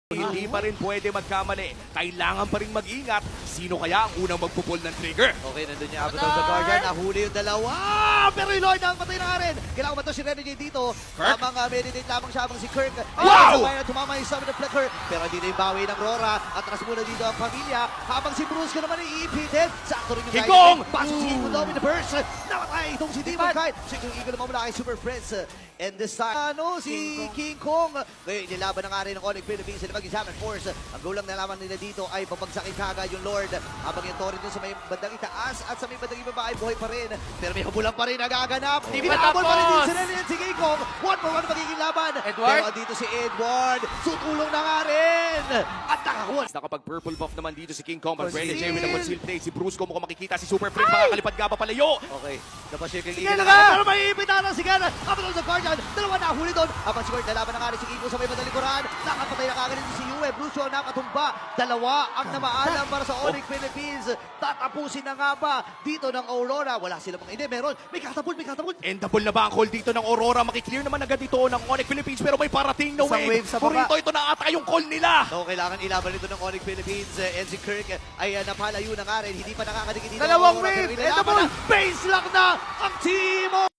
Hindi pa rin pwede magkamali. Kailangan pa rin mag-ingat. Sino kaya ang unang magpupul ng trigger? Okay, nandun niya Avatar sa Guardian. Nahuli yung dalawa. Pero yung Lord ang patay na nga rin. Kailangan ba ito si Renegade dito? Kirk? Tamang meditate lamang siya habang si Kirk. Wow! Tumama yung summon ng Flicker. Pero hindi na yung bawi ng Rora. Atras muna dito ang pamilya. Habang si Bruce naman ay iipitin. Sakto rin yung King Kong! Pasok si Eagle Domino Burst. Namatay itong si Demon Kite. Si Eagle naman mula kay Super Friends. And this time, si King Kong. Ngayon, nilaban na nga rin ng Onyx Philippines. Sila mag-examine force. Ang goal lang nalaman nila dito ay papagsakin kagad yung Lord. Habang yung Torrent dun sa may bandang itaas at sa may bandang ibaba ay buhay pa rin. Pero may habulan pa rin nagaganap. Binahabol pa rin din si Ren and si King Kong. 1-for-1 magiging laban. Edward? Pero dito si Edward. Sutulong na nga rin. At nakakuha. Nakapag purple buff naman dito si King Kong. But Ren and Jerry with a concealed play. Si Bruce kung mukhang makikita si Super Friend. Makakalipad nga pa palayo. Okay, napasya kay Sige Eagle na na nga! pero may ipita na si Gana. Habang sa Guardian, dalawa na huli doon. Habang si Gord, nalaban na nga rin si Eagle sa may madalikuran. Nakapatay na kagad si Yue. Bruce ang nakatumba. Dalawa ang namaalam para sa Onyx Philippines. Tatapusin na nga ba dito ng Aurora? Wala sila mga hindi. Meron. May katapult, may katapult. Endable na ba ang call dito ng Aurora? Makiklear naman agad dito ng Onyx Philippines pero may parating na Isang wave. wave sa baba. Purito, ito na ata yung call nila. So, kailangan ilaban nito ng Onyx Philippines. And si Kirk ay napalayo na nga rin. Hindi pa nakakadikit dito. Dalawang Aurora, wave. pero ilalaban Endable. na. Base lock na ang team.